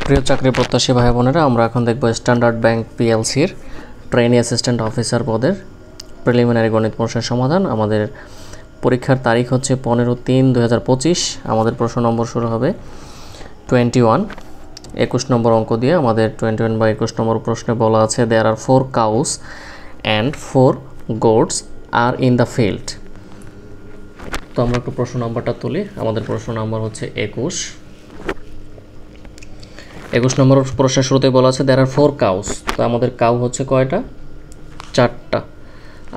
প্রিয় চাকরি প্রত্যাশী ভাই বোনেরা, আমরা এখন দেখব স্ট্যান্ডার্ড ব্যাংক পিএলসির ট্রেনি অ্যাসিস্ট্যান্ট অফিসার পদের প্রিলিমিনারি গণিত প্রশ্নের সমাধান। আমাদের পরীক্ষার তারিখ হচ্ছে 15/3/2025। আমাদের প্রশ্ন নম্বর শুরু হবে 21 নম্বর অঙ্ক দিয়ে। আমাদের 21 বা 21 নম্বর প্রশ্নে বলা আছে দেয়ার আর 4 cows and 4 goats are in the field। তো আমরা একটু প্রশ্ন নম্বরটা তুলি। আমাদের প্রশ্ন নম্বর হচ্ছে 21 নম্বর প্রশ্নের শুরুতে বলা আছে দেয়ার আর 4 cows। তো আমাদের কাউ হচ্ছে কয়টা? 4টা।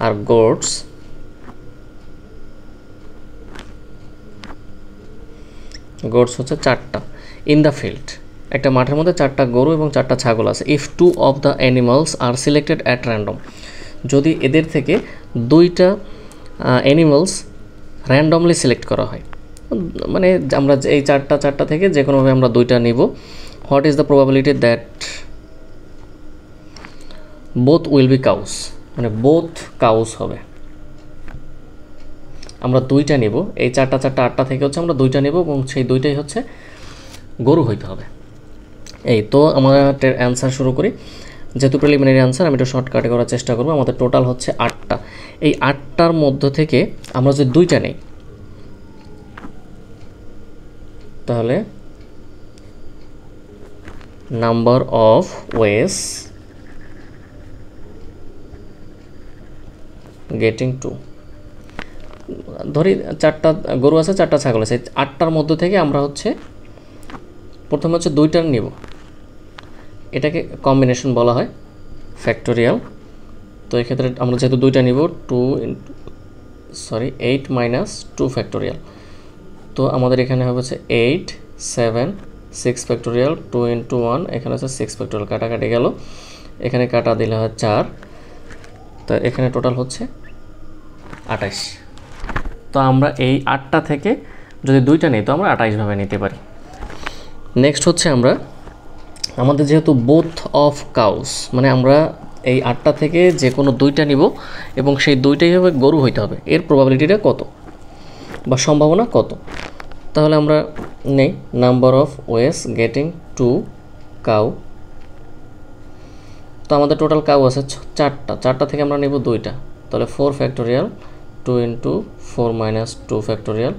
আর গোটস হচ্ছে 4টা। ইন দ্য ফিল্ড, একটা মাঠের মধ্যে 4টা গরু এবং 4টা ছাগল আছে। If 2 of the animals are selected at random, যদি এদের থেকে 2টা অ্যানিমালস র্যান্ডমলি সিলেক্ট করা হয়, মানে আমরা এই 4টা থেকে যে কোনোভাবে আমরা 2টা নিব। What is the probability that both will be cows, মানে বোথ কাউস হবে। আমরা 2টা নিব, এই 8টা থেকে হচ্ছে আমরা 2টা নেব এবং সেই 2টাই হচ্ছে গরু হইতে হবে। এই তো আমরা অ্যান্সার শুরু করি। যেহেতু প্রিলিমিনারি অ্যান্সার, আমি একটু শর্টকাটে করার চেষ্টা করব। আমাদের টোটাল হচ্ছে 8টা। এই 8টার মধ্য থেকে আমরা যদি 2টা নেই, তাহলে নাম্বার অফ ওয়েস গেটিং 2, ধরি 4টা গরু আছে, 4টা ছাগল আছে। 8টার মধ্য থেকে আমরা হচ্ছে প্রথমে হচ্ছে 2টা নিব, এটাকে কম্বিনেশন বলা হয়, ফ্যাক্টোরিয়াল। তো এক্ষেত্রে আমরা যেহেতু 2টা নিব, 8 - 2 ফ্যাক্টোরিয়াল। তো আমাদের এখানে হবে হচ্ছে 8 7 6 ফ্যাক্টোরিয়াল, 2 × 1, এখানে হচ্ছে 6 ফ্যাক্টোরিয়াল। কাটাকাটি গেল, এখানে কাটা দিলে হয় 4। তো এখানে টোটাল হচ্ছে 28। তো আমরা এই 8টা থেকে যদি 2টা নিই, তো আমরা 28 ভাবে নিতে পারি। নেক্সট হচ্ছে আমরা আমাদের যেহেতু বোথ অফ কাউস, মানে আমরা এই 8টা থেকে যে কোনো 2টা নিব এবং সেই 2টাই হবে গরু হইতে হবে, এর প্রবাবিলিটিটা কত বা সম্ভাবনা কত? তাহলে আমরা নেই number of ways getting 2 cow. তো আমাদের টোটাল কাউ আছে 4টা থেকে আমরা নেব 2টা, তাহলে 4 ফ্যাক্টোরিয়াল, 2 × 4 - 2 ফ্যাক্টোরিয়াল।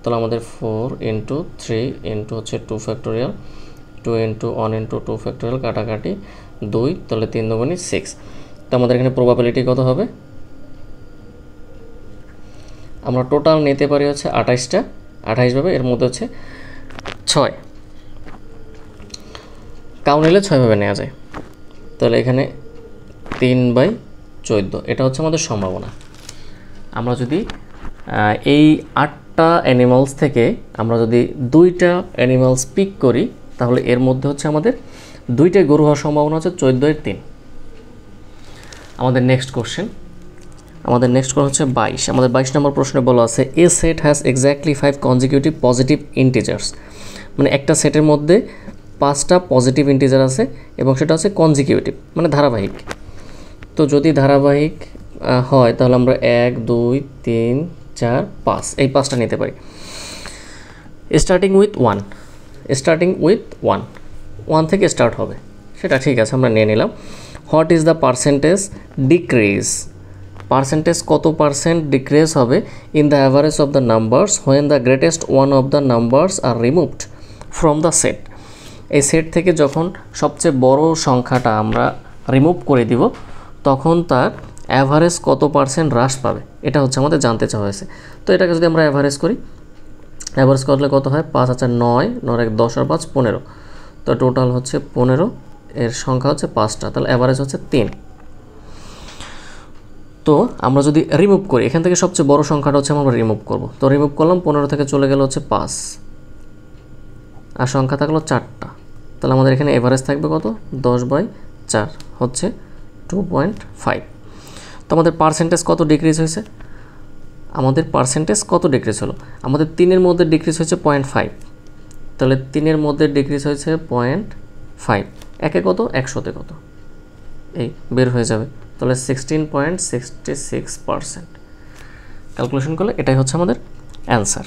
তাহলে আমাদের 4 × 3 × হচ্ছে 2 ফ্যাক্টোরিয়াল, 2 × 1 × 2 ফ্যাক্টোরিয়াল, কাটাকাটি 2, তাহলে 3 × 2 = 6। তো আমাদের এখানে প্রবাবিলিটি কত হবে? আমরা টোটাল নিতে পারি হচ্ছে 28টা, 28 ভাবে। এর মধ্যে হচ্ছে 6 কাউ নিলে 6 ভাবে নেওয়া যায়। তাহলে এখানে 3/14, এটা হচ্ছে আমাদের সম্ভাবনা। আমরা যদি এই 8টা অ্যানিমালস থেকে আমরা যদি 2টা অ্যানিমালস পিক করি, তাহলে এর মধ্যে হচ্ছে আমাদের 2টাই গরু হওয়ার সম্ভাবনা হচ্ছে 14/3। আমাদের নেক্সট কোশ্চেন হচ্ছে 22। আমাদের 22 নম্বর প্রশ্নে বলা আছে a set has exactly 5 consecutive positive integers, মানে একটা সেটের মধ্যে 5টা পজিটিভ ইন্টিজার আছে এবং সেটা হচ্ছে কনজিকিউটিভ, মানে ধারাবাহিক। তো যদি ধারাবাহিক হয় তাহলে আমরা 1 2 3 4 5 এই 5টা নিতে পারি। স্টার্টিং উইথ 1 থেকে স্টার্ট হবে, সেটা ঠিক আছে, আমরা নিয়ে নিলাম। What is the percentage decrease, percentage কত পার্সেন্ট ডিক্রিজ হবে in the average of the numbers when the greatest one of the numbers R removed from the set. এই সেট থেকে যখন সবচেয়ে বড় সংখ্যাটা আমরা রিমুভ করে দিব, তখন তার অ্যাভারেজ কত পার্সেন্ট হ্রাস পাবে, এটা হচ্ছে আমাদের জানতে চাওয়া হয়েছে। তো এটাকে যদি আমরা অ্যাভারেজ করি, অ্যাভারেজ করলে কত হয়? 5 × 9, 9 × 1 10 আর 5 15। তো টোটাল হচ্ছে 15, এর সংখ্যা হচ্ছে 5টা, তাহলে অ্যাভারেজ হচ্ছে 3। তো আমরা যদি রিমুভ করি, এখান থেকে সবচেয়ে বড় সংখ্যাটা হচ্ছে আমরা রিমুভ করব। তো রিমুভ করলাম, 15 থেকে চলে গেল হচ্ছে 5, আর সংখ্যা থাকলো 4টা। তাহলে আমাদের এখানে এভারেজ থাকবে কত? 10/4 হচ্ছে 2.5। তো আমাদের পার্সেন্টেজ কত ডিক্রিজ হয়েছে? আমাদের পার্সেন্টেজ কত ডিক্রিজ হলো? আমাদের 3-এর মধ্যে ডিক্রিজ হয়েছে 0.5, তাহলে 3-এর মধ্যে ডিক্রিজ হয়েছে 0.5, একে কত? 100-তে কত? এই বের হয়ে যাবে। তাহলে 16.66%। ক্যালকুলেশন করলে এটাই হচ্ছে আমাদের অ্যান্সার।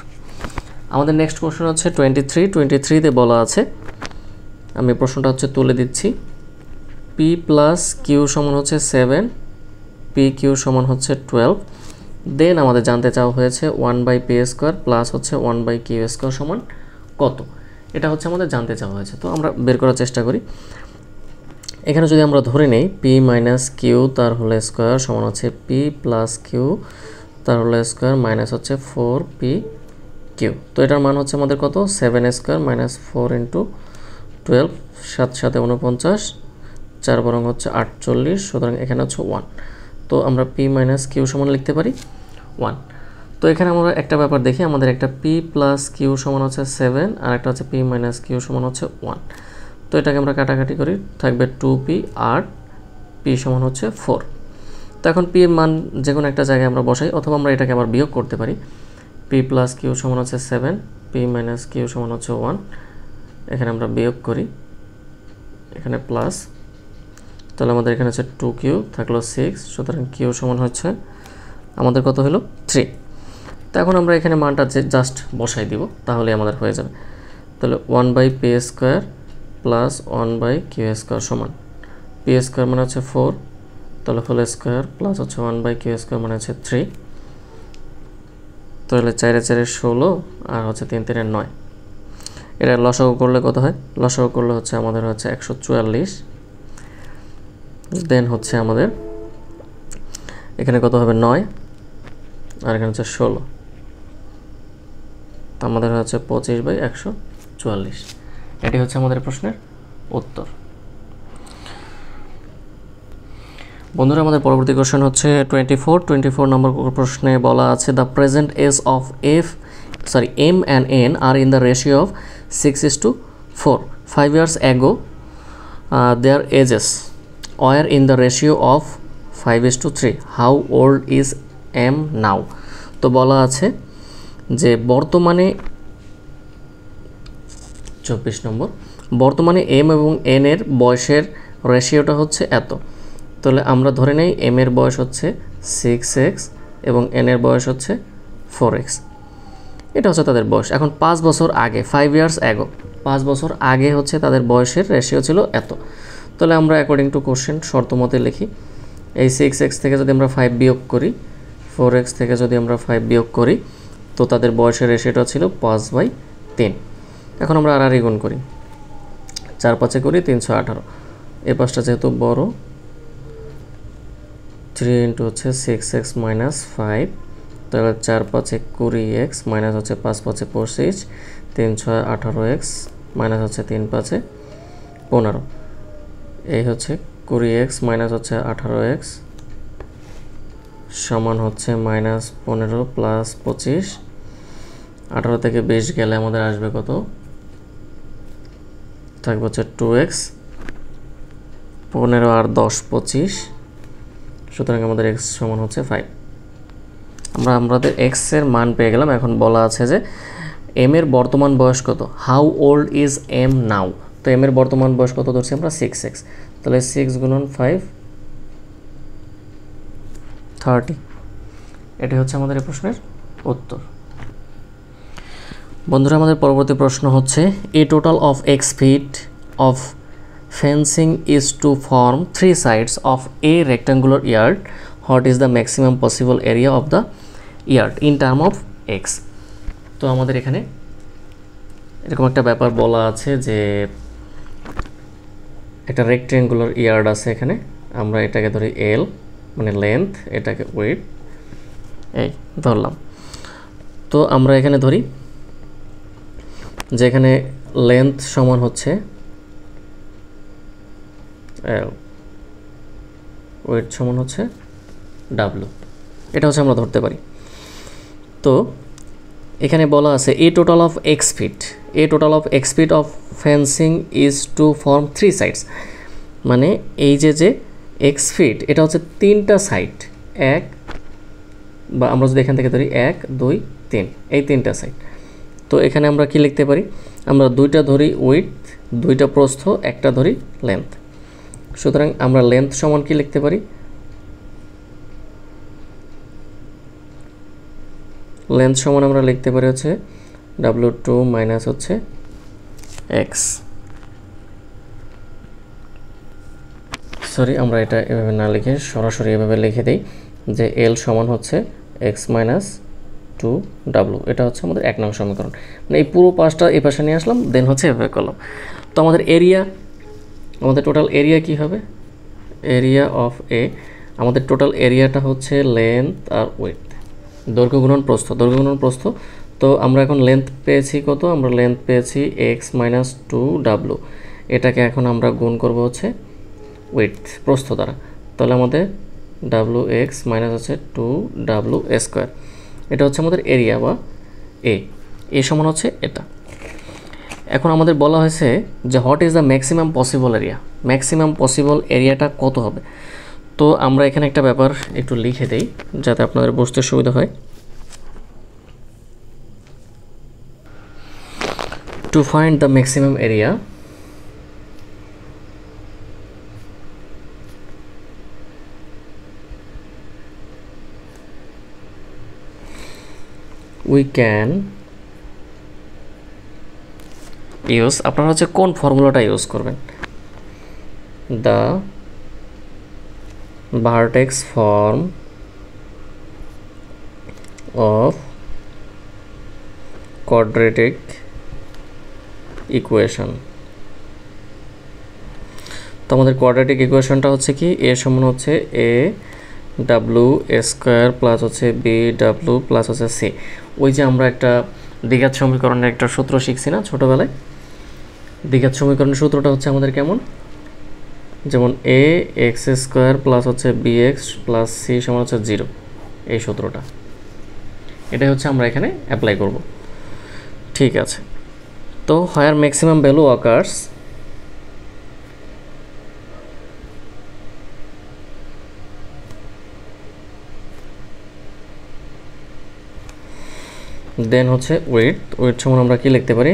আমাদের নেক্সট কোশ্চেন হচ্ছে 23তে বলা আছে আমি প্রশ্নটা হচ্ছে তুলে দিচ্ছি। পি প্লাস কিউ সমান হচ্ছে 7, পি কিউ সমান হচ্ছে 12। দেন আমাদের জানতে চাওয়া হয়েছে 1/p² প্লাস হচ্ছে 1/q² সমান কত, এটা হচ্ছে আমাদের জানতে চাওয়া হয়েছে। তো আমরা বের করার চেষ্টা করি। এখানে যদি আমরা ধরে নেই পি মাইনাস কিউ তার হোল স্কোয়ার সমান হচ্ছে পি প্লাস কিউ তার হোল স্কোয়ার মাইনাস হচ্ছে 4p কিউ। তো এটার মান হচ্ছে আমাদের কত, 7² মাইনাস 4 ইন্টু 12, 7 7 49, 4 বরং হচ্ছে 48, সুতরাং এখানে হচ্ছে 1। তো আমরা পি মাইনাস কিউ সমান লিখতে পারি 1। তো এখানে আমরা একটা ব্যাপার দেখি, আমাদের একটা পি প্লাস কিউ সমান হচ্ছে 7 আর একটা হচ্ছে পি মাইনাস কিউ সমান হচ্ছে 1। তো এটাকে আমরা কাটাকাটি করি, থাকবে 2p আর পি সমান হচ্ছে 4। তো এখন পি এর মান যে কোনো একটা জায়গায় আমরা বসাই, অথবা আমরা এটাকে আবার বিয়োগ করতে পারি। পি প্লাস কিউ সমান হচ্ছে 7, পি মাইনাস কিউ সমান হচ্ছে 1। এখানে আমরা বিয়োগ করি, এখানে প্লাস, তাহলে আমাদের এখানে হচ্ছে 2q থাকলো 6, সুতরাং কিউ সমান হচ্ছে আমাদের কত হলো 3। তো এখন আমরা এখানে মানটা জাস্ট বসাই দিব, তাহলে আমাদের হয়ে যাবে। তাহলে 1/p² প্লাস 1/q² সমান p² মানে হচ্ছে 4, তাহলে হোল স্কোয়ার প্লাস হচ্ছে 1/q² মানে হচ্ছে 3। তাহলে 4 4 16 আর হচ্ছে 3 3 9। এটা লসাগু করলে কত হয়, লসাগু করলে হচ্ছে আমাদের হচ্ছে 144। দেন হচ্ছে আমাদের এখানে কত হবে 9 আর এখানে হচ্ছে 16, তো আমাদের হচ্ছে 25/144। এটি হচ্ছে আমাদের প্রশ্নের উত্তর। বন্ধুরা আমাদের পরবর্তী কোশ্চেন হচ্ছে 24 নম্বর প্রশ্নে বলা আছে the present age of M and N are in the ratio of 6:4. 5 years ago their ages were in the ratio of 5:3. How old is M now? তো বলা আছে যে বর্তমানে 24 নম্বর, বর্তমানে এম এবং এন এর বয়সের রেশিওটা হচ্ছে এত। তাহলে আমরা ধরে নেই এম এর বয়স হচ্ছে 6x এবং এন এর বয়স হচ্ছে 4x। এটা হচ্ছে তাদের বয়স। এখন 5 বছর আগে, 5 years ago, 5 বছর আগে হচ্ছে তাদের বয়সের রেশিও ছিল এত। তাহলে আমরা অ্যাকর্ডিং টু কোশ্চেন শর্ত মতে লিখি, এই 6x থেকে যদি আমরা 5 বিয়োগ করি, 4x থেকে যদি আমরা 5 বিয়োগ করি, তো তাদের বয়সের রেশিওটা ছিল 5/3। এখন আমরা আর গুণ করি, 4 5 করি 318, এই পাশটা যেহেতু বড়, 3 ইন্টু হচ্ছে 6x মাইনাস 5, তাহলে 4 5 20x মাইনাস হচ্ছে 5 5 25, 3 6 18x মাইনাস হচ্ছে 3 5 15, এই হচ্ছে 20x মাইনাস হচ্ছে 18x সমান হচ্ছে মাইনাস 15 প্লাস 25। 18 থেকে 20 গেলে আমাদের আসবে কত, থাকবে হচ্ছে 2x, 15 আর 10 25, সুতরাং আমাদের x সমান হচ্ছে 5। আমাদের x এর মান পেয়ে গেলাম। এখন বলা আছে যে m এর বর্তমান বয়স কত, হাউ ওল্ড ইজ m নাও। তো m এর বর্তমান বয়স কত ধরছি আমরা, 6x, তাহলে 6 গুণন 5 30। এটি হচ্ছে আমাদের এই প্রশ্নের উত্তর। বন্ধুরা আমাদের পরবর্তী প্রশ্ন হচ্ছে a total of x feet of fencing is to form 3 sides of a rectangular yard. What is the maximum possible area of the yard in term of x? তো আমাদের এখানে এরকম একটা ব্যাপার বলা আছে যে একটা রেক্ট্যাঙ্গুলার ইয়ার্ড আছে, এখানে আমরা এটাকে ধরি L মানে লেন্থ, এটাকে উইডথ, এই ধরলাম। তো আমরা এখানে ধরি যে এখানে লেন্থ সমান হচ্ছে L, ওয়েট সমান হচ্ছে W, এটা হচ্ছে আমরা ধরতে পারি। তো এখানে বলা আছে a total of x feet of fencing is to form 3 sides, মানে এই যে এক্স ফিট এটা হচ্ছে 3টা সাইড, এক বা আমরা যদি এখান থেকে ধরি 1 2 3, এই 3টা সাইড। তো এখানে আমরা কি লিখতে পারি, আমরা 2টা ধরি উইডথ, 2টা প্রস্থ, একটা ধরি লেন্থ। সুতরাং আমরা লেন্থ সমান কি লিখতে পারি, লেন্থ সমান আমরা লিখতে পারি হচ্ছে W2 মাইনাস হচ্ছে X। সরি, আমরা এটা এভাবে না লিখে সরাসরি এভাবে লিখে দিই যে এল সমান হচ্ছে এক্স মাইনাস 2w। এটা হচ্ছে আমাদের 1 নং সমীকরণ। মানে এই পুরো পাশটা এই পাশে নিয়ে আসলাম, দেন হচ্ছে এভাবে করলাম। তো আমাদের এরিয়া, আমাদের টোটাল এরিয়া কি হবে? এরিয়া অফ এ, আমাদের টোটাল এরিয়াটা হচ্ছে লেন্থ আর উইডথ, দৈর্ঘ্য গুণন প্রস্থ, দৈর্ঘ্য গুণন প্রস্থ। তো আমরা এখন লেন্থ পেয়েছি কত? আমরা লেন্থ পেয়েছি এক্স মাইনাস 2w। এটাকে এখন আমরা গুণ করব হচ্ছে উইডথ, প্রস্থ দ্বারা। তাহলে আমাদের ডাব্লু এক্স মাইনাস হচ্ছে 2w স্কোয়ার। এটা হচ্ছে আমাদের এরিয়া বা এ সমান হচ্ছে এটা। এখন আমাদের বলা হয়েছে যে what is the maximum possible area, maximum possible এরিয়াটা কত হবে। তো আমরা এখানে একটা ব্যাপার একটু লিখে দেই যাতে আপনাদের বুঝতে সুবিধা হয়। To find the maximum area, we can use, আপনারা হচ্ছে কোন ফর্মুলাটা ইউজ করবেন? The vertex form of quadratic equation. তো আমাদের কোয়াড্রেটিক ইকুয়েশনটা হচ্ছে কি? এ সমান হচ্ছে এ ডাব্লু স্কোয়ার প্লাস হচ্ছে বি ডাব্লু প্লাস হচ্ছে সি। ওই যে আমরা একটা দ্বিঘাত সমীকরণের একটা সূত্র শিখছি না ছোটোবেলায়? দ্বিঘাত সমীকরণের সূত্রটা হচ্ছে আমাদের কেমন? যেমন এ এক্স স্কোয়ার প্লাস হচ্ছে বি এক্স প্লাস সি সমান হচ্ছে 0, এই সূত্রটা। এটাই হচ্ছে আমরা এখানে অ্যাপ্লাই করব। ঠিক আছে, তো higher maximum value occurs, then হচ্ছে উইডথ সমান আমরা কি লিখতে পারি?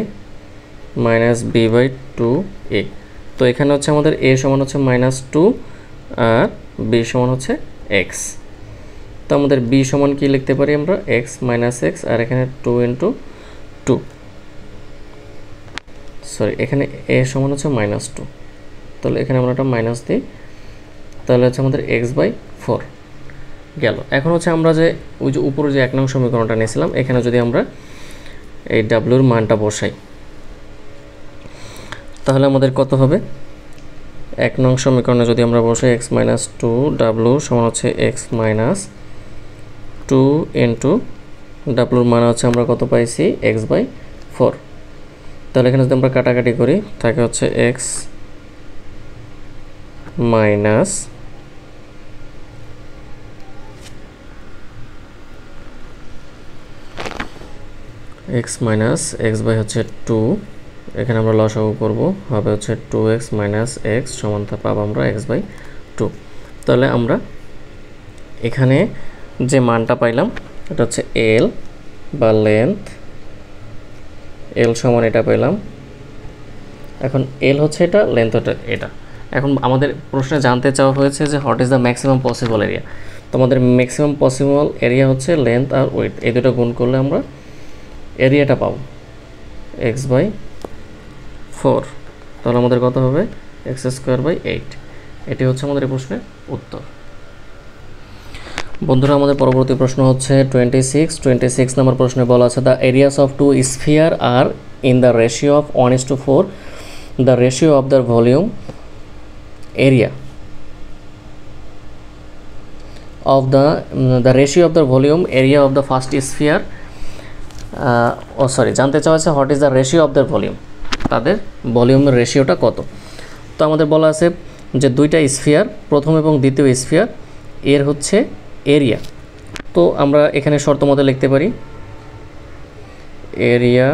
Minus B by 2a। তো এখানে হচ্ছে আমাদের এ সমান হচ্ছে -2 আর বি সমান হচ্ছে এক্স। তো আমাদের বি সমান কি লিখতে পারি আমরা? এক্স মাইনাস এক্স, আর এখানে 2 × 2, সরি এখানে এ সমান হচ্ছে -2, তাহলে এখানে আমরা একটা মাইনাস দিই, তাহলে হচ্ছে আমাদের x/4 গেল। এখন হচ্ছে আমরা যে ওই যে উপরে যে 1 নং সমীকরণটা নিয়েছিলাম, এখানে যদি আমরা এই ডাব্লুর মানটা বসাই তাহলে আমাদের কত হবে? 1 নং সমীকরণে যদি আমরা বসাই x মাইনাস 2w সমান হচ্ছে x মাইনাস 2 × ডাব্লুর মান হচ্ছে আমরা কত পাইছি? x/4। তাহলে এখানে যদি আমরা কাটাকাটি করি থাকে হচ্ছে x মাইনাস x/হচ্ছে 2, এখানে আমরা লসাগু করব, হবে হচ্ছে 2x মাইনাস এক্স সমান পাবো আমরা x/2। তাহলে আমরা এখানে যে মানটা পাইলাম এটা হচ্ছে এল বা লেন্থ, এল সমান এটা পেলাম। এখন এল হচ্ছে এটা, লেন্থ হচ্ছে এটা। এখন আমাদের প্রশ্নে জানতে চাওয়া হয়েছে যে what is the maximum possible area. তো আমাদের ম্যাক্সিমাম পসিবল এরিয়া হচ্ছে লেন্থ আর উইডথ, এই দুটো গুণ করলে আমরা এরিয়াটা পাবো x/4। তাহলে আমাদের কত হবে? x²/8। এটি হচ্ছে আমাদের এই প্রশ্নের উত্তর। বন্ধুরা, আমাদের পরবর্তী প্রশ্ন হচ্ছে 26 নম্বর প্রশ্নে বলা আছে the areas of 2 sphere are in the ratio of 1:4, the ratio of the volume area of the ratio of the volume area of the first sphere, জানতে চাওয়া আছে what is the ratio of the volume, তাদের ভলিউমের রেশিওটা কত। তো আমাদের বলা আছে যে দুইটা স্ফিয়ার, প্রথম এবং দ্বিতীয় স্ফিয়ার, এর হচ্ছে এরিয়া। তো আমরা এখানে শর্ত মতে লিখতে পারি এরিয়া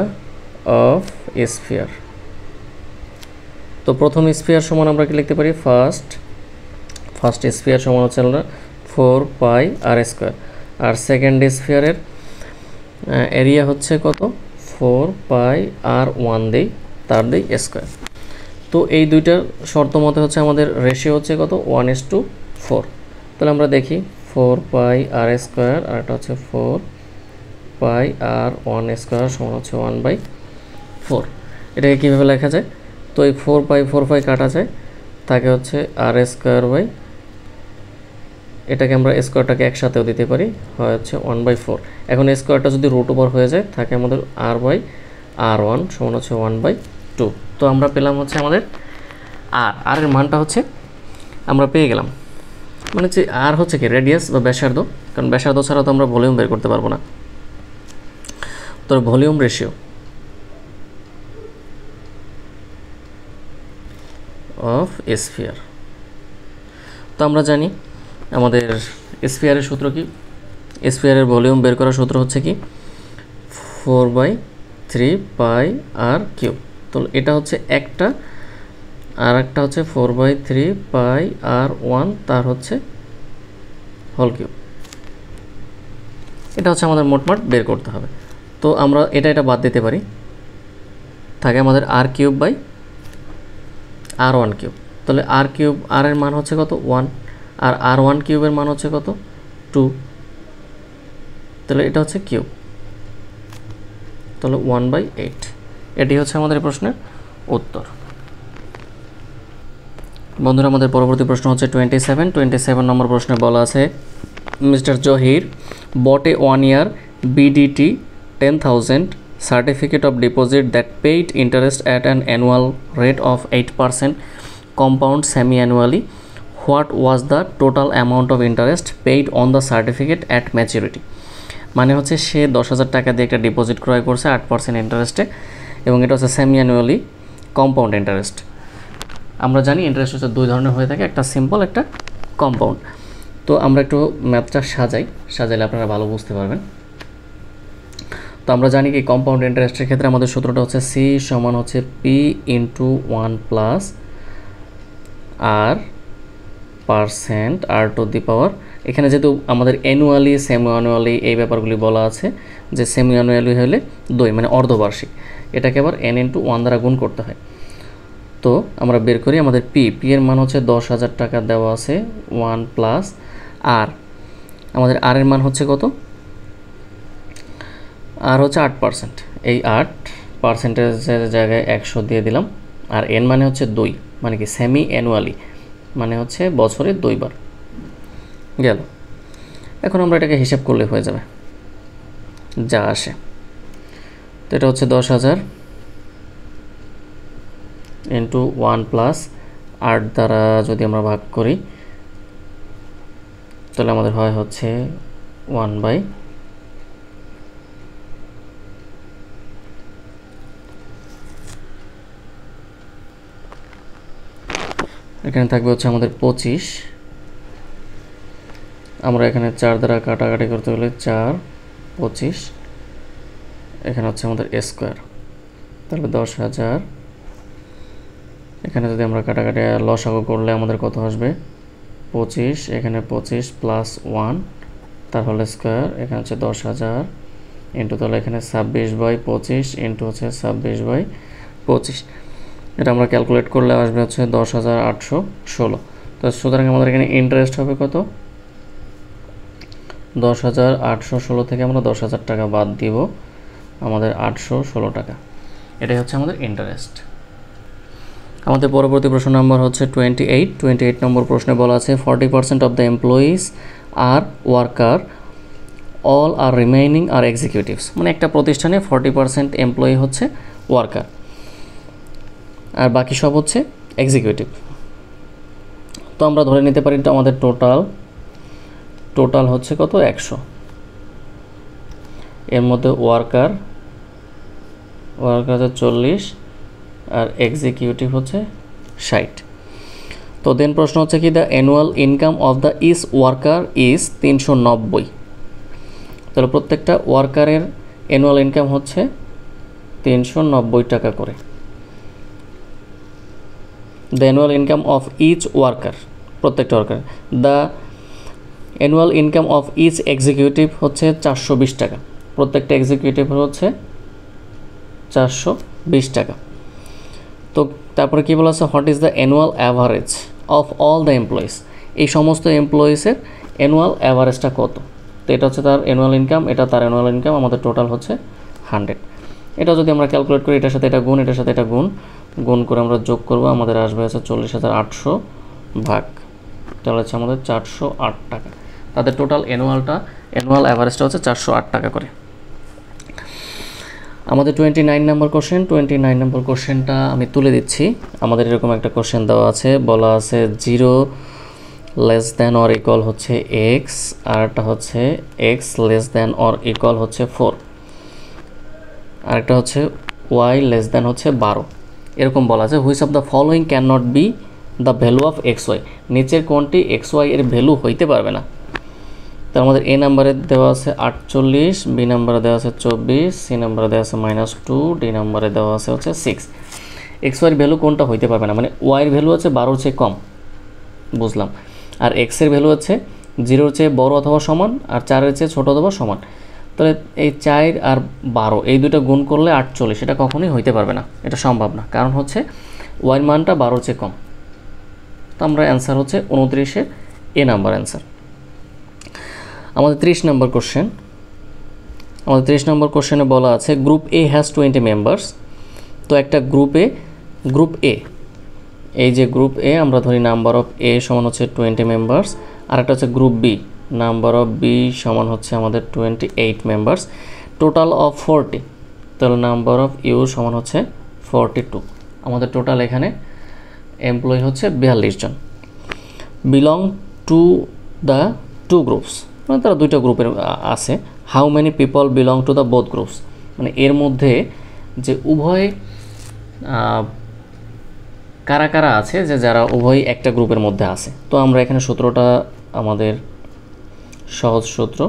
অফ স্ফিয়ার। তো প্রথম স্ফিয়ার সমান আমরা কি লিখতে পারি? ফার্স্ট স্ফিয়ার সমান হচ্ছে আমরা 4πr², আর সেকেন্ড স্ফিয়ারের এরিয়া হচ্ছে কত? 4πr1 দেই, তার দেই স্কোয়ার। তো এই দুইটার শর্ত মতে হচ্ছে আমাদের রেশিও হচ্ছে কত? 1:4। তাহলে আমরা দেখি 4πr² আর এটা হচ্ছে 4πr1² সমান হচ্ছে 1/4। এটাকে কীভাবে লেখা যায়? তো এই 4π কাটা যায়, থাকে হচ্ছে আর স্কোয়ার বাই, এটাকে আমরা স্কোয়ারটাকে একসাথেও দিতে পারি, হয় হচ্ছে 1/4। এখন স্কোয়ারটা যদি রুট ওভার হয়ে যায় থাকে আমাদের r/r1 সমান হচ্ছে 1/2। তো আমরা পেলাম হচ্ছে আমাদের আর এর মানটা হচ্ছে আমরা পেয়ে গেলাম, মানে হচ্ছে আর হচ্ছে কি রেডিয়াস বা ব্যাসার্ধ, কারণ ব্যাসার্ধ ছাড়া তো আমরা ভলিউম বের করতে পারবো না। তো ভলিউম রেশিও অফ স্ফিয়ার, তো আমরা জানি আমাদের স্ফিয়ারের সূত্র কি, স্ফিয়ারের ভলিউম বের করার সূত্র হচ্ছে কি 4/3πr³। তো এটা হচ্ছে একটা, আর একটা হচ্ছে 4/3πr1 তার হচ্ছে হোল কিউব। এটা হচ্ছে আমাদের মোটমাট বের করতে হবে। তো আমরা এটা বাদ দিতে পারি, থাকে আমাদের r³/r1³। তাহলে r³ আর এর মান হচ্ছে কত 1, আর r1³ এর মান হচ্ছে কত 2, তাহলে এটা হচ্ছে কিউব, তাহলে 1/8। এটি হচ্ছে আমাদের প্রশ্নের উত্তর। বন্ধুরা আমাদের পরবর্তী প্রশ্ন হচ্ছে 27 নম্বর প্রশ্নে বলা আছে mister Zahir bought a 1 year BDT 10,000 certificate of deposit that paid interest at an annual rate of 8% compound semi-annually. What was the total amount of interest paid on the certificate at maturity? মানে হচ্ছে সে 10,000 টাকা দিয়ে একটা deposit ক্রয় করছে 8% ইন্টারেস্টে, এবং এটা হচ্ছে সেমি অ্যানুয়ালি কম্পাউন্ড ইন্টারেস্ট। আমরা জানি ইন্টারেস্ট হচ্ছে দুই ধরনের হয়ে থাকে, একটা সিম্পল, একটা কম্পাউন্ড। তো আমরা একটু ম্যাথটা সাজাইলে আপনারা ভালো বুঝতে পারবেন। তো আমরা জানি কি কম্পাউন্ড ইন্টারেস্টের ক্ষেত্রে আমাদের সূত্রটা হচ্ছে সি সমান হচ্ছে P into 1 plus r% r⁴। এখানে যেহেতু আমাদের অ্যানুয়ালি সেমি অ্যানুয়ালি এই ব্যাপারগুলি বলা আছে, যে সেমি অ্যানুয়ালি হলে 2 মানে অর্ধবার্ষিক, এটাকে আবার n × 1 দ্বারা গুণ করতে হয়। তো আমরা বের করি আমাদের পি এর মান হচ্ছে 10,000 টাকা দেওয়া আছে 1 প্লাস আর, আমাদের আর এর মান হচ্ছে কত, আর হচ্ছে 8%, এই 8%-এর জায়গায় 100 দিয়ে দিলাম, আর এন মানে হচ্ছে 2, মানে কি সেমি অ্যানুয়ালি মানে হচ্ছে বছরে 2 বার গেল। এখন আমরা এটাকে হিসাব করলে হয়ে যাবে যা আসে। তো এটা হচ্ছে 10,000 ইন্টু 1 প্লাস 8 দ্বারা যদি আমরা ভাগ করি তাহলে আমাদের হয় হচ্ছে 1/, এখানে থাকবে হচ্ছে আমাদের 25, আমরা এখানে 4 দ্বারা কাটাকাটি করতে হলে 4, 25, এখানে হচ্ছে আমাদের স্কোয়ার, তাহলে 10,000, এখানে যদি আমরা কাটাকাটি লসাগু করলে আমাদের কত আসবে 25, এখানে 25 প্লাস 1 তার হোল স্কোয়ার, এখানে হচ্ছে 10,000 ইন্টু, তাহলে এখানে 26/25 ইন্টু হচ্ছে 26/25, এটা আমরা ক্যালকুলেট করলে আসবে হচ্ছে 10,816। তো সুতরাং আমাদের এখানে ইন্টারেস্ট হবে কত, 10,816 থেকে আমরা 10,000 টাকা বাদ দিব, আমাদের 816 টাকা, এটাই হচ্ছে আমাদের ইন্টারেস্ট। আমাদের পরবর্তী প্রশ্ন নম্বর হচ্ছে 28 নম্বর প্রশ্নে বলা আছে 40% of the employees are worker, all are remaining are executives, মানে একটা প্রতিষ্ঠানে 40% এমপ্লয়ি হচ্ছে ওয়ার্কার আর বাকি সব হচ্ছে এক্সিকিউটিভ। তো আমরা ধরে নিতে পারি তো আমাদের টোটাল হচ্ছে কত 100, এর মধ্যে ওয়ার্কার হচ্ছে 40 আর এক্সিকিউটিভ হচ্ছে 60। তো দেন প্রশ্ন হচ্ছে কি the annual income of the each worker is 390, তাহলে প্রত্যেকটা ওয়ার্কারের অ্যানুয়াল ইনকাম হচ্ছে 390 টাকা করে। The annual income of each worker, প্রত্যেকটা worker. The annual income of each executive হচ্ছে 420 টাকা, প্রত্যেকটা এক্সিকিউটিভের হচ্ছে 420 টাকা। তো তারপরে কী বলা আছে what is the annual average of all the employees, এই সমস্ত এমপ্লয়িসের অ্যানুয়াল অ্যাভারেজটা কত। তো এটা হচ্ছে তার অ্যানুয়াল ইনকাম, এটা তার অ্যানুয়াল ইনকাম, আমাদের টোটাল হচ্ছে 100। এটা যদি আমরা ক্যালকুলেট করি, এটার সাথে এটা গুণ, এটার সাথে এটা গুণ করে আমরা যোগ করব, আমাদের আসবে হচ্ছে 40,800 ভাগ, তাহলে হচ্ছে আমাদের 408 টাকা। তাদের টোটাল অ্যানুয়াল অ্যাভারেজটা হচ্ছে 408 টাকা করে। আমাদের 29 নম্বর কোশ্চেনটা আমি তুলে দিচ্ছি। আমাদের এরকম একটা কোশ্চেন দেওয়া আছে, বলা আছে 0 লেস দ্যান অর ইকুয়াল হচ্ছে এক্স, আর একটা হচ্ছে x less than or equal হচ্ছে 4, আরেকটা হচ্ছে ওয়াই লেস দ্যান হচ্ছে 12। এরকম বলা আছে, which of the following can not be the value of X Y, নিচের কোনটি এক্স ওয়াই এর ভ্যালু হইতে পারবে না। তো আমাদের এ নাম্বারে দেওয়া আছে 48, বি নাম্বারে দেওয়া আছে 24, সি নাম্বারে দেওয়া আছে -2, ডি নাম্বারে দেওয়া আছে হচ্ছে 6। এক্স ওয়াইয়ের ভ্যালু কোনটা হইতে পারবে না, মানে ওয়াইয়ের ভ্যালু হচ্ছে 12-র চেয়ে কম, বুঝলাম, আর এক্সের ভ্যালু হচ্ছে 0-র চেয়ে বড় অথবা সমান, আর 4-এর চেয়ে ছোট অথবা সমান। তাহলে এই 4 আর 12 এই দুটো গুণ করলে 48, এটা কখনোই হইতে পারবে না, এটা সম্ভব না, কারণ হচ্ছে ওয়াইয়ের মানটা 12-র চেয়ে কম। তো আমরা অ্যান্সার হচ্ছে 29-এর এ নাম্বার অ্যান্সার। আমাদের 30 নম্বর কোশ্চেনে বলা আছে গ্রুপ এ হ্যাজ 20 মেম্বার্স। তো একটা গ্রুপ এ, এই যে গ্রুপ এ আমরা ধরি নাম্বার অফ এ সমান হচ্ছে 20 মেম্বার্স, আর একটা হচ্ছে group B, number of B সমান হচ্ছে আমাদের 28 মেম্বার্স, টোটাল অফ 40, তাহলে নাম্বার অফ ইউ সমান হচ্ছে 42। আমাদের টোটাল এখানে এমপ্লয়ি হচ্ছে 42 জন। Belong to the two groups, মানে তারা দুইটা গ্রুপের আছে। How many people belong to the both groups, মানে এর মধ্যে যে উভয় কারা কারা আছে, যে যারা উভয় একটা গ্রুপের মধ্যে আছে। তো আমরা এখানে সূত্রটা আমাদের সহজ সূত্র,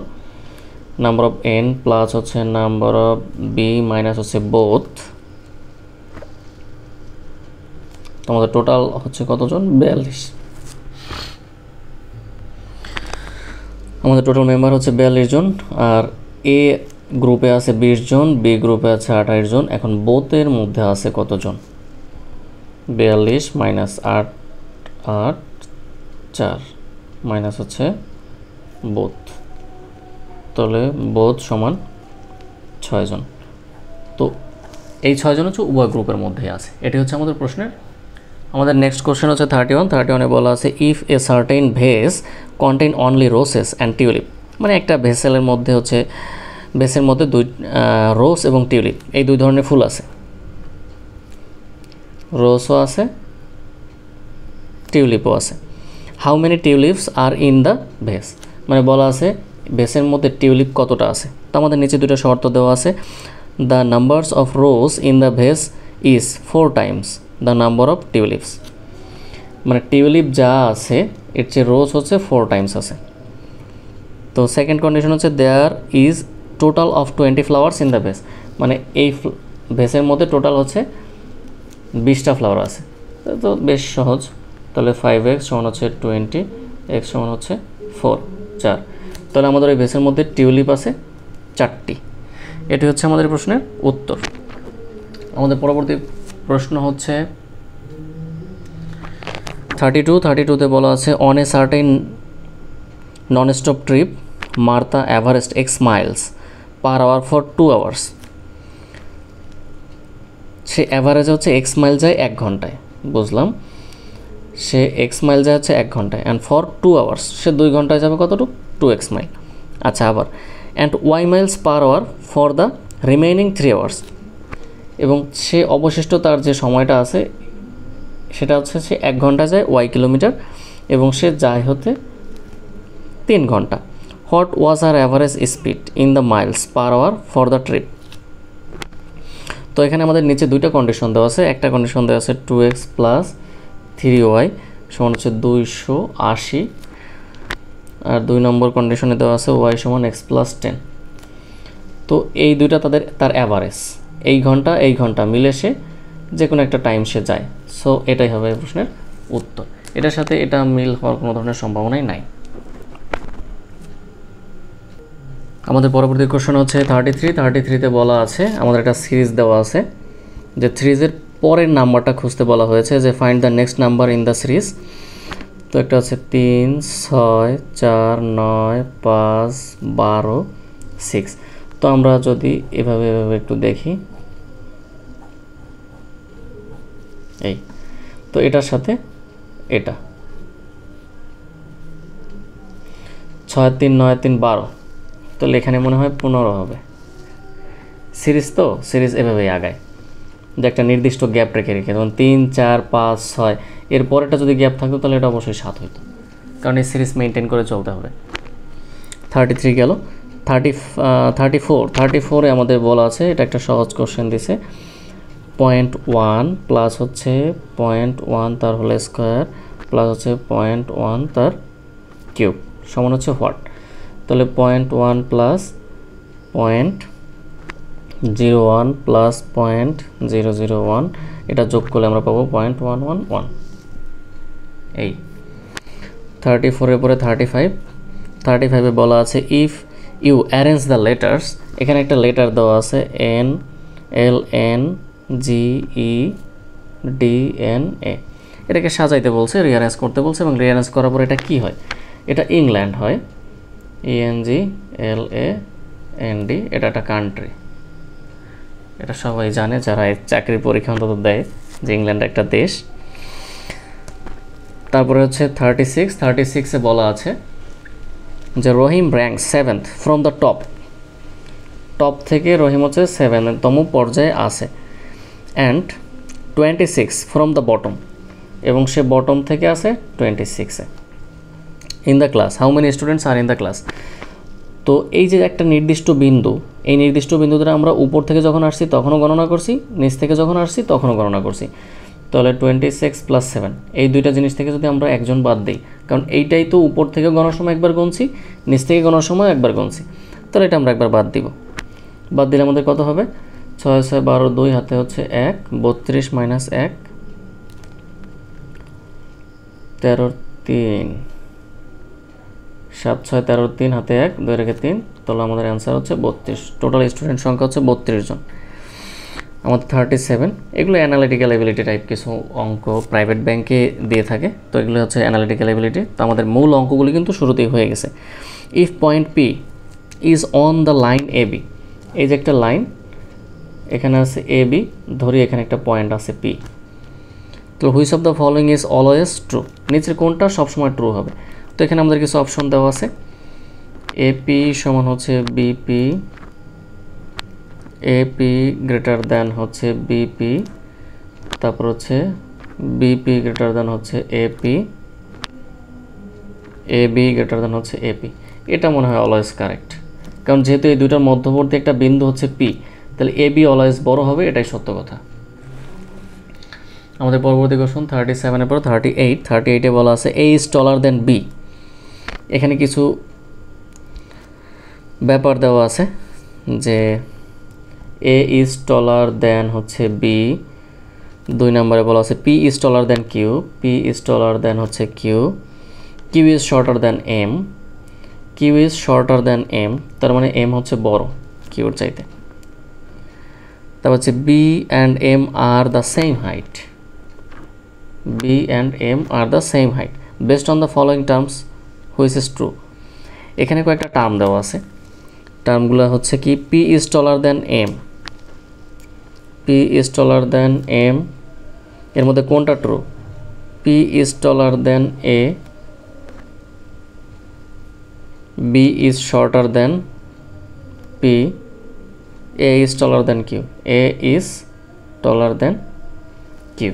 নাম্বার অফ এন প্লাস হচ্ছে নাম্বার অফ বি মাইনাস হচ্ছে বোথ, তো আমাদের টোটাল হচ্ছে কতজন, 42। আমাদের টোটাল মেম্বার হচ্ছে 42 জন, আর এ গ্রুপে আছে 20 জন, বি গ্রুপে আছে 28 জন। এখন বোথের মধ্যে আছে কতজন, 42 মাইনাস 8 8 4 মাইনাস হচ্ছে বোথ, তাহলে বোথ সমান 6 জন। তো এই 6 জন হচ্ছে উভয় গ্রুপের মধ্যেই আছে, এটি হচ্ছে আমাদের প্রশ্নের। আমাদের নেক্সট কোশ্চেন হচ্ছে 31-এ বলা আছে if a certain ভেস contain only roses and tulip, মানে একটা ভেসেলের মধ্যে হচ্ছে ভেসের মধ্যে রোস এবং টিউলিপ এই দুই ধরনের ফুল আছে, রোসও আছে টিউলিপও আছে। How many tulips are in the vase, মানে বলা আছে ভেসের মধ্যে টিউলিপ কতটা আছে। তো আমাদের নিচে দুটো শর্ত দেওয়া আছে, the numbers of rose in the ভেস is 4 Times the number of tulips, মানে টিউলিপ যা আছে এর চেয়ে রোজ হচ্ছে 4 টাইমস আছে। তো সেকেন্ড কন্ডিশন হচ্ছে there is total of 20 flowers in the vase, মানে এই ভেসের মধ্যে টোটাল হচ্ছে 20টা ফ্লাওয়ার আছে। তো বেশ সহজ, তাহলে 5x সমান হচ্ছে 20, x সমান হচ্ছে 4, তাহলে আমাদের এই ভেসের মধ্যে টিউলিপ আছে 4টি। এটি হচ্ছে আমাদের প্রশ্নের উত্তর। আমাদের পরবর্তী প্রশ্ন হচ্ছে 32-তে বলা আছে on a certain non stop trip Martha averaged x miles per hour for 2 hours. সে অ্যাভারেজ হচ্ছে x মাইল যায় 1 ঘন্টায়, বুঝলাম, সে x মাইল যায় হচ্ছে 1 ঘন্টায়, অ্যান্ড ফর 2 আওয়ার্স সে 2 ঘন্টায় যাবে কতটুকু, 2x মাইল। আচ্ছা, আবার and y miles per hour for the remaining 3 hours, এবং সে অবশিষ্ট তার যে সময়টা আছে সেটা হচ্ছে সে 1 ঘন্টা যায় y কিলোমিটার, এবং সে যায় হতে 3 ঘন্টা। What was her average speed in the miles per hour for the trip. তো এখানে আমাদের নিচে দুইটা কন্ডিশন দেওয়া আছে, একটা কন্ডিশন দেওয়া আছে 2x প্লাস 3y সমান হচ্ছে 280, আর 2 নম্বর কন্ডিশনে দেওয়া আছে y সমান x প্লাস 10। তো এই দুইটা তার অ্যাভারেজ, এই ঘন্টা মিলে সে যে কোনো একটা টাইম সে যায়। সো এটাই হবে এই প্রশ্নের উত্তর, এটার সাথে এটা মিল হওয়ার কোনো ধরনের সম্ভাবনাই নাই। আমাদের পরবর্তী কোশ্চেন হচ্ছে 33-তে বলা আছে আমাদের একটা সিরিজ দেওয়া আছে, যে সিরিজের পরের নাম্বারটা খুঁজতে বলা হয়েছে, যে find the next number in the series. তো একটা হচ্ছে 3, 6, 4, 9, 5, 12, 6। তো আমরা যদি এভাবে একটু দেখি, এই তো এটার সাথে এটা 6 3 9 3 12, তাহলে এখানে মনে হয় 15 হবে। সিরিজ তো সিরিজ এভাবেই আগায়, যে একটা নির্দিষ্ট গ্যাপ রেখে রেখে, যেমন 3 4 5 6, এর পরেটা যদি গ্যাপ থাকতো তাহলে এটা অবশ্যই 7 হইতো, কারণ এই সিরিজ মেনটেন করে চলতে হবে। 33 গেল। 34 আমাদের বলা আছে, এটা একটা সহজ কোশ্চেন দিছে, 0.1 প্লাস হচ্ছে 0.1 তার হোল স্কোয়ার প্লাস হচ্ছে 0.1 তার কিউব সমান হচ্ছে হোয়াট? তাহলে 0.1 প্লাস 0.01 প্লাস 0.001, এটা যোগ করলে আমরা পাবো 0.111। এই 34-এর পরে 35-এ বলা আছে if you arrange the letters, এখানে একটা লেটার দেওয়া আছে N L N G E D N A, এটাকে সাজাইতে বলছে, রিঅ্যারেঞ্জ করতে বলছে, এবং রিঅ্যারেঞ্জ করার পর এটা কি হয়? এটা ইংল্যান্ড হয়, ENGLAND, এটা একটা কান্ট্রি, এটা সবাই জানে যারা চাকরির পরীক্ষা অন্তত দেয় যে ইংল্যান্ড একটা দেশ। তারপরে হচ্ছে 36-এ বলা আছে যে Rahim rank 7th from the top থেকে রহিম হচ্ছে 7তম পর্যায়ে আছে, অ্যান্ড 26 ফ্রম দ্য বটম, এবং সে বটম থেকে আছে 26-এ। In the class how many students are in the class. তো এই যে একটা নির্দিষ্ট বিন্দু, এই নির্দিষ্ট বিন্দু দ্বারা আমরা উপর থেকে যখন আসছি তখনও গণনা করছি, নিচ থেকে যখন আসছি তখনও গণনা করছি। তাহলে 26 + 7, এই দুইটা জিনিস থেকে যদি আমরা একজন বাদ দিই, কারণ এইটাই তো উপর থেকে গণার সময় একবার গুনছি, নিচ থেকে গণার সময় একবার গুনছি, তাহলে এটা আমরা একবার বাদ দিব। বাদ দিলে আমাদের কত হবে? 6 6 12 2 হাতে হচ্ছে 1, 32 - 1 13 3, 7 6 13 3 হাতে 1 2 রেখে 3, তাহলে আমাদের অ্যান্সার হচ্ছে 32। টোটাল স্টুডেন্ট সংখ্যা হচ্ছে 32 জন। আমাদের 37, এগুলো অ্যানালিটিক্যাল এবিলিটি টাইপ কিছু অঙ্ক প্রাইভেট ব্যাংকে দিয়ে থাকে, তো এগুলো হচ্ছে অ্যানালিটিক্যাল এবিলিটি। তো আমাদের মূল অঙ্কগুলি কিন্তু শুরুতেই হয়ে গেছে। If point P is on the line A B, এই যে একটা লাইন এখানে আছে এ বি, ধরি এখানে একটা পয়েন্ট আছে পি, তো which of the following is always true, নিচের কোনটা সবসময় ট্রু হবে? তো এখানে আমাদের কিছু অপশন দেওয়া আছে, এপি সমান হচ্ছে বিপি, এপি গ্রেটার দ্যান হচ্ছে বিপি, তারপর হচ্ছে বিপি গ্রেটার দ্যান হচ্ছে এপি, এবি গ্রেটার দ্যান হচ্ছে এপি। এটা মনে হয় অলওয়েজ কারেক্ট, কারণ যেহেতু এই দুইটার মধ্যবর্তী একটা বিন্দু হচ্ছে পি, তাহলে এবি অলওয়েজ বড় হবে, এটাই সত্য কথা। আমাদের পরবর্তী কোশ্চেন 37-এর পর 38-এ বলা আছে এ ইজ টলার দেন বি। এখানে কিছু ব্যাপার দেওয়া আছে যে এ ইজ টলার দেন হচ্ছে বি, 2 নম্বরে বলা আছে P is taller than Q, P is taller than হচ্ছে Q, Q is shorter than M, Q is shorter than M, তার মানে এম হচ্ছে বড় কিউর চাইতে। তারপর হচ্ছে B and M are the same height, B and M are the same height based on the following terms which is true. এখানে কয়েকটা টার্ম দেওয়া আছে, টার্মগুলো হচ্ছে কি P is taller than M, P is taller than M, এর মধ্যে কোনটা true? P is taller than A, B is shorter than P, A is taller than Q, A is taller than Q.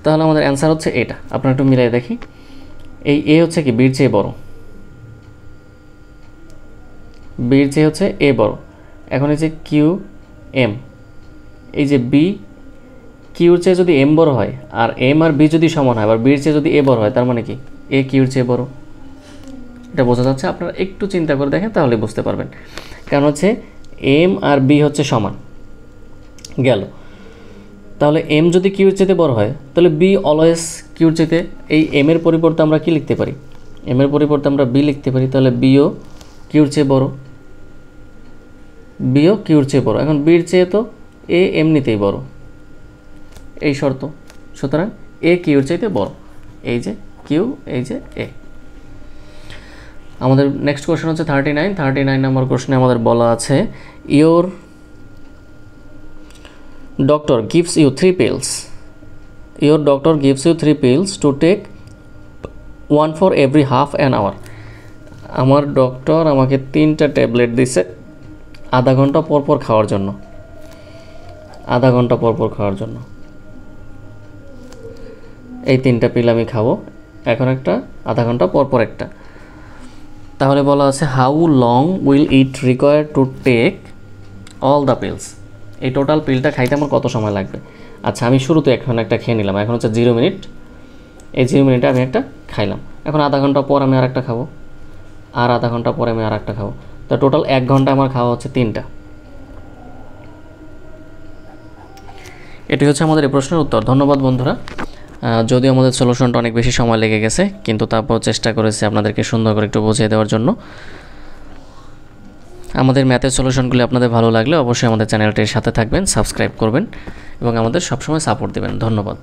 তাহলে আমাদের answer হচ্ছে এটা। আপনারা একটু মিলাই দেখি, এই এ হচ্ছে কি বির চেয়ে বড়, বির চেয়ে হচ্ছে এ বড়। এখন এই যে কিউ এম, এই যে বি কিউর চেয়ে যদি এম বড় হয় আর এম আর বি যদি সমান হয়, আবার বির চেয়ে যদি এ বড় হয়, তার মানে কি এ কিউর চেয়ে বড়। এটা বোঝা যাচ্ছে, আপনারা একটু চিন্তা করে দেখেন তাহলে বুঝতে পারবেন। কারণ হচ্ছে এম আর বি হচ্ছে সমান গেল, তাহলে এম যদি কিউর চেয়ে বড় হয় তাহলে বি অলওয়েজ কিউর চেয়ে, এই এম এর পরিবর্তে আমরা কি লিখতে পারি? এম এর পরিবর্তে আমরা বি লিখতে পারি, তাহলে বিও কিউর চেয়ে বড়, বিও কিউর চেয়ে বড়। এখন বির চেয়ে তো এ এমনিতেই বড়, এই শর্ত, সুতরাং এ কিউর চাইতে বড়, এই যে কিউ, এই যে এ। আমাদের নেক্সট কোশ্চেন হচ্ছে 39 নম্বর কোশ্চেনে আমাদের বলা আছে your doctor gives you 3 pills your doctor gives you 3 pills to take 1 for every half an hour. আমার ডক্টর আমাকে 3টা ট্যাবলেট দিছে আধা ঘন্টা পর পর খাওয়ার জন্য। আধা ঘন্টা পর পর খাওয়ার জন্য এই 3টা পিল আমি খাবো, এখন একটা, আধা ঘন্টা পর পর একটা। তাহলে বলা আছে how long will it require to take all the pills. এই টোটাল পিলটা খাইতে আমার কত সময় লাগবে। আচ্ছা, আমি শুরুতে এখন একটা খেয়ে নিলাম, এখন হচ্ছে 0 মিনিট। এই 0 মিনিটে আমি একটা খাইলাম, এখন আধা ঘন্টা পর আমি আর একটা খাবো, আর আধা ঘন্টা পরে আমি আর একটা খাবো। তো টোটাল 1 ঘন্টা আমার খাওয়া হচ্ছে 3টা। এটি হচ্ছে আমাদের এই প্রশ্নের উত্তর। ধন্যবাদ বন্ধুরা। যদিও আমাদের সলিউশনটা অনেক বেশি সময় লেগে গেছে, কিন্তু তারপর চেষ্টা করেছি আপনাদেরকে সুন্দর করে একটু বুঝিয়ে দেওয়ার জন্য। আমাদের ম্যাথের সলিউশনগুলি আপনাদের ভালো লাগলে অবশ্যই আমাদের চ্যানেলটির সাথে থাকবেন, সাবস্ক্রাইব করবেন এবং আমাদের সবসময় সাপোর্ট দেবেন। ধন্যবাদ।